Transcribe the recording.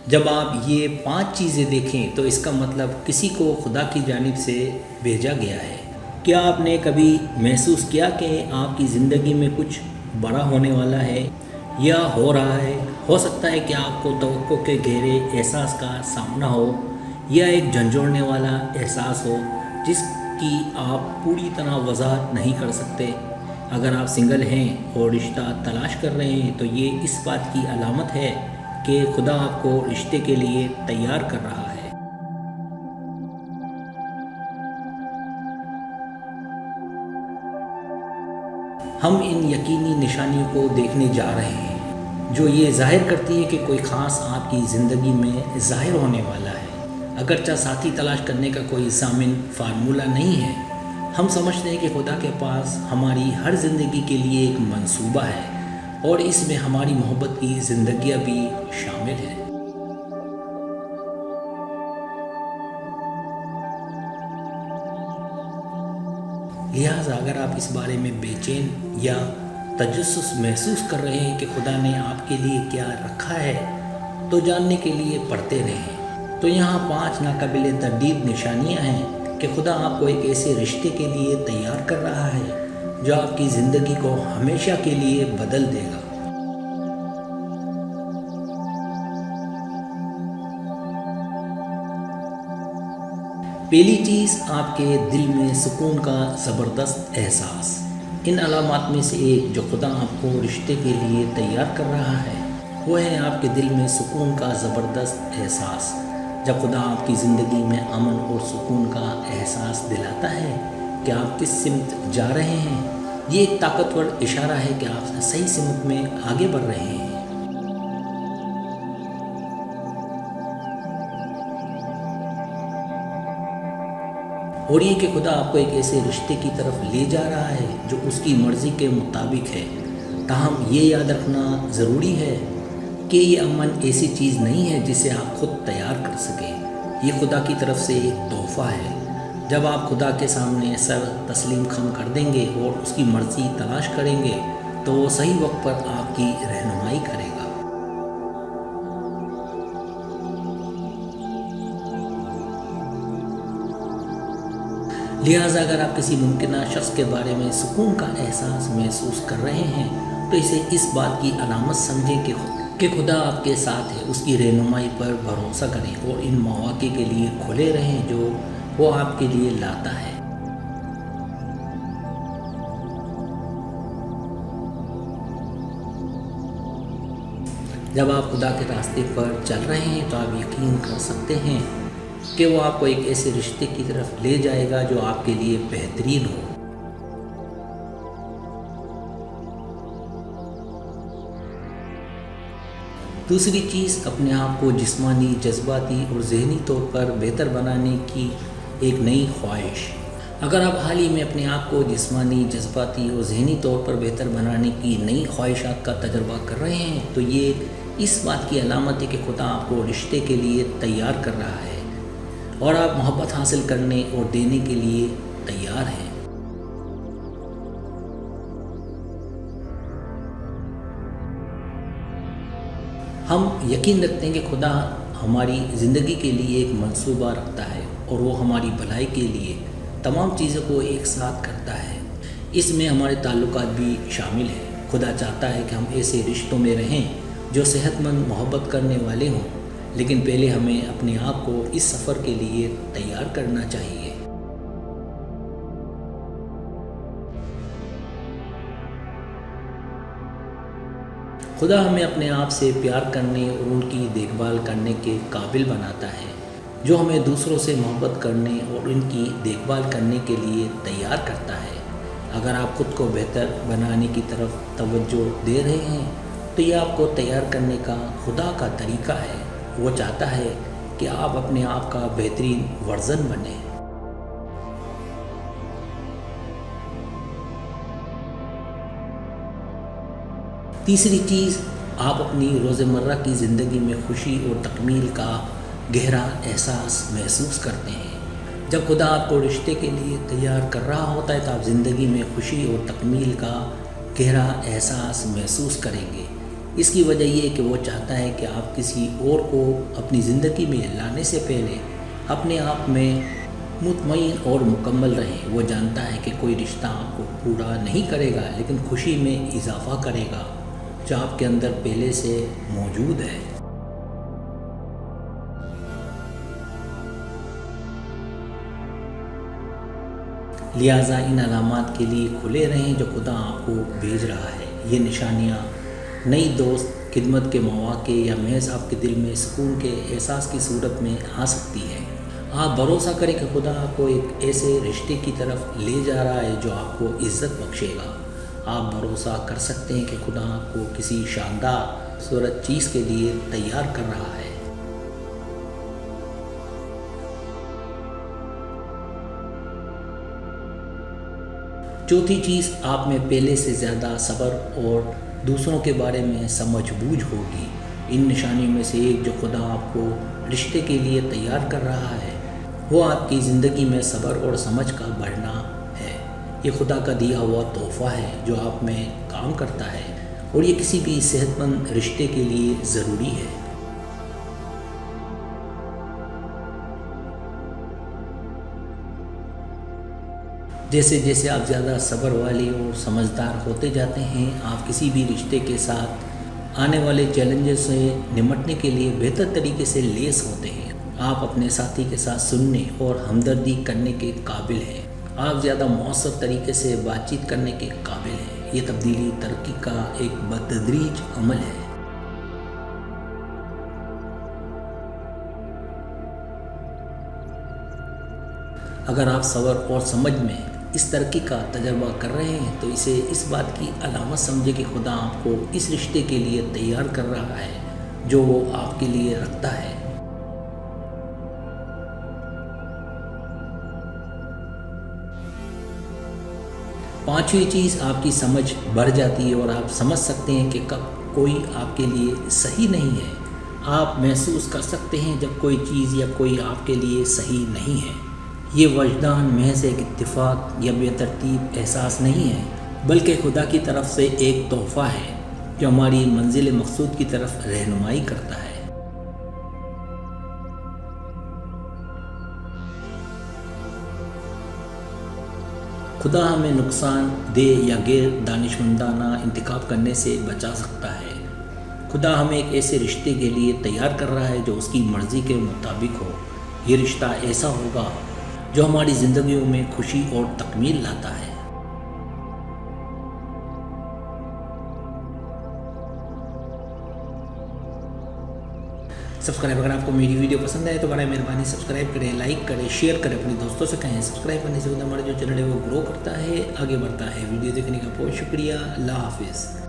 جب آپ یہ 5 چیزیں دیکھیں تو اس کا مطلب کسی کو خدا کی جانب سے بھیجا گیا ہے۔ کیا آپ نے کبھی محسوس کیا کہ آپ کی زندگی میں کچھ بڑا ہونے والا ہے یا ہو رہا ہے؟ ہو سکتا ہے کہ آپ کو توقع کے گہرے احساس کا سامنا ہو یا ایک جھنجھوڑنے والا احساس ہو جس کی آپ پوری طرح وضاحت نہیں کر سکتے۔ اگر آپ سنگل ہیں اور رشتہ تلاش کر رہے ہیں تو یہ اس بات کی علامت ہے کہ خدا آپ کو رشتے کے لیے تیار کر رہا ہے۔ ہم ان یقینی نشانیوں کو دیکھنے جا رہے ہیں جو یہ ظاہر کرتی ہے کہ کوئی خاص آپ کی زندگی میں ظاہر ہونے والا ہے۔ اگرچہ ساتھی تلاش کرنے کا کوئی ضامن فارمولہ نہیں ہے، ہم سمجھتے ہیں کہ خدا کے پاس ہماری ہر زندگی کے لیے ایک منصوبہ ہے اور اس میں ہماری محبت کی زندگیاں بھی شامل ہیں۔ لہٰذا اگر آپ اس بارے میں بے چین یا تجسس محسوس کر رہے ہیں کہ خدا نے آپ کے لیے کیا رکھا ہے تو جاننے کے لیے پڑھتے رہیں۔ تو یہاں 5 ناقابل تردید نشانیاں ہیں کہ خدا آپ کو ایک ایسے رشتے کے لیے تیار کر رہا ہے جو آپ کی زندگی کو ہمیشہ کے لیے بدل دے گا۔ پہلی چیز، آپ کے دل میں سکون کا زبردست احساس۔ ان علامات میں سے ایک جو خدا آپ کو رشتے کے لیے تیار کر رہا ہے وہ ہے آپ کے دل میں سکون کا زبردست احساس۔ جب خدا آپ کی زندگی میں امن اور سکون کا احساس دلاتا ہے کہ آپ کس سمت جا رہے ہیں، یہ ایک طاقتور اشارہ ہے کہ آپ صحیح سمت میں آگے بڑھ رہے ہیں۔ اور یہ کہ خدا آپ کو ایک ایسے رشتے کی طرف لے جا رہا ہے جو اس کی مرضی کے مطابق ہے۔ تاہم یہ یاد رکھنا ضروری ہے کہ یہ امن ایسی چیز نہیں ہے جسے آپ خود تیار کر سکیں۔ یہ خدا کی طرف سے ایک تحفہ ہے۔ جب آپ خدا کے سامنے سر تسلیم خم کر دیں گے اور اس کی مرضی تلاش کریں گے تو وہ صحیح وقت پر آپ کی رہنمائی کرے گا۔ لہٰذا اگر آپ کسی ممکنہ شخص کے بارے میں سکون کا احساس محسوس کر رہے ہیں تو اسے اس بات کی علامت سمجھیں کہ خدا آپ کے ساتھ ہے۔ اس کی رہنمائی پر بھروسہ کریں اور ان مواقع کے لیے کھلے رہیں جو وہ آپ کے لیے لاتا ہے۔ جب آپ خدا کے راستے پر چل رہے ہیں تو آپ یقین کر سکتے ہیں کہ وہ آپ کو ایک ایسے رشتے کی طرف لے جائے گا جو آپ کے لیے بہترین ہو۔ دوسری چیز، اپنے آپ کو جسمانی، جذباتی اور ذہنی طور پر بہتر بنانے کی ایک نئی خواہش۔ اگر آپ حال ہی میں اپنے آپ کو جسمانی، جذباتی اور ذہنی طور پر بہتر بنانے کی نئی خواہشات کا تجربہ کر رہے ہیں تو یہ اس بات کی علامت ہے کہ خدا آپ کو رشتے کے لیے تیار کر رہا ہے اور آپ محبت حاصل کرنے اور دینے کے لیے تیار ہیں۔ ہم یقین رکھتے ہیں کہ خدا ہماری زندگی کے لیے ایک منصوبہ رکھتا ہے اور وہ ہماری بھلائی کے لیے تمام چیزوں کو ایک ساتھ کرتا ہے۔ اس میں ہمارے تعلقات بھی شامل ہیں۔ خدا چاہتا ہے کہ ہم ایسے رشتوں میں رہیں جو صحت مند، محبت کرنے والے ہوں، لیکن پہلے ہمیں اپنے آپ کو اس سفر کے لیے تیار کرنا چاہیے۔ خدا ہمیں اپنے آپ سے پیار کرنے اور ان کی دیکھ بھال کرنے کے قابل بناتا ہے، جو ہمیں دوسروں سے محبت کرنے اور ان کی دیکھ بھال کرنے کے لیے تیار کرتا ہے۔ اگر آپ خود کو بہتر بنانے کی طرف توجہ دے رہے ہیں تو یہ آپ کو تیار کرنے کا خدا کا طریقہ ہے۔ وہ چاہتا ہے کہ آپ اپنے آپ کا بہترین ورژن بنیں۔ تیسری چیز، آپ اپنی روزمرہ کی زندگی میں خوشی اور تکمیل کا گہرا احساس محسوس کرتے ہیں۔ جب خدا آپ کو رشتے کے لیے تیار کر رہا ہوتا ہے تو آپ زندگی میں خوشی اور تکمیل کا گہرا احساس محسوس کریں گے۔ اس کی وجہ یہ ہے کہ وہ چاہتا ہے کہ آپ کسی اور کو اپنی زندگی میں لانے سے پہلے اپنے آپ میں مطمئن اور مکمل رہیں۔ وہ جانتا ہے کہ کوئی رشتہ آپ کو پورا نہیں کرے گا لیکن خوشی میں اضافہ کرے گا جو آپ کے اندر پہلے سے موجود ہے۔ لہٰذا ان علامات کے لیے کھلے رہیں جو خدا آپ کو بھیج رہا ہے۔ یہ نشانیاں نئی دوست، خدمت کے مواقع یا محض آپ کے دل میں سکون کے احساس کی صورت میں آ سکتی ہے۔ آپ بھروسہ کریں کہ خدا آپ کو ایک ایسے رشتے کی طرف لے جا رہا ہے جو آپ کو عزت بخشے گا۔ آپ بھروسہ کر سکتے ہیں کہ خدا آپ کو کسی شاندار صورت چیز کے لیے تیار کر رہا ہے۔ چوتھی چیز، آپ میں پہلے سے زیادہ صبر اور دوسروں کے بارے میں سمجھ بوجھ ہوگی۔ ان نشانیوں میں سے ایک جو خدا آپ کو رشتے کے لیے تیار کر رہا ہے وہ آپ کی زندگی میں صبر اور سمجھ کا بڑھنا ہے۔ یہ خدا کا دیا ہوا تحفہ ہے جو آپ میں کام کرتا ہے اور یہ کسی بھی صحت مند رشتے کے لیے ضروری ہے۔ جیسے جیسے آپ زیادہ صبر والے اور سمجھدار ہوتے جاتے ہیں، آپ کسی بھی رشتے کے ساتھ آنے والے چیلنجز سے نمٹنے کے لیے بہتر طریقے سے لیس ہوتے ہیں۔ آپ اپنے ساتھی کے ساتھ سننے اور ہمدردی کرنے کے قابل ہیں۔ آپ زیادہ مؤثر طریقے سے بات چیت کرنے کے قابل ہیں۔ یہ تبدیلی ترقی کا ایک بتدریج عمل ہے۔ اگر آپ صبر اور سمجھ میں اس ترقی کا تجربہ کر رہے ہیں تو اسے اس بات کی علامت سمجھے کہ خدا آپ کو اس رشتے کے لیے تیار کر رہا ہے جو وہ آپ کے لیے رکھتا ہے۔ پانچویں چیز، آپ کی سمجھ بڑھ جاتی ہے اور آپ سمجھ سکتے ہیں کہ کب کوئی آپ کے لیے صحیح نہیں ہے۔ آپ محسوس کر سکتے ہیں جب کوئی چیز یا کوئی آپ کے لیے صحیح نہیں ہے۔ یہ وجدان محض ایک اتفاق یا بے ترتیب احساس نہیں ہے بلکہ خدا کی طرف سے ایک تحفہ ہے جو ہماری منزل مقصود کی طرف رہنمائی کرتا ہے۔ خدا ہمیں نقصان دہ یا غیر دانشمندانہ انتخاب کرنے سے بچا سکتا ہے۔ خدا ہمیں ایک ایسے رشتے کے لیے تیار کر رہا ہے جو اس کی مرضی کے مطابق ہو۔ یہ رشتہ ایسا ہوگا جو ہماری زندگیوں میں خوشی اور تکمیل لاتا ہے۔ سبسکرائب، اگر آپ کو میری ویڈیو پسند آئے تو برائے مہربانی سبسکرائب کریں، لائک کریں، شیئر کریں، اپنے دوستوں سے کہیں۔ سبسکرائب کرنے سے ہمارا جو چینل ہے وہ گرو کرتا ہے، آگے بڑھتا ہے۔ ویڈیو دیکھنے کا بہت شکریہ۔ اللہ حافظ۔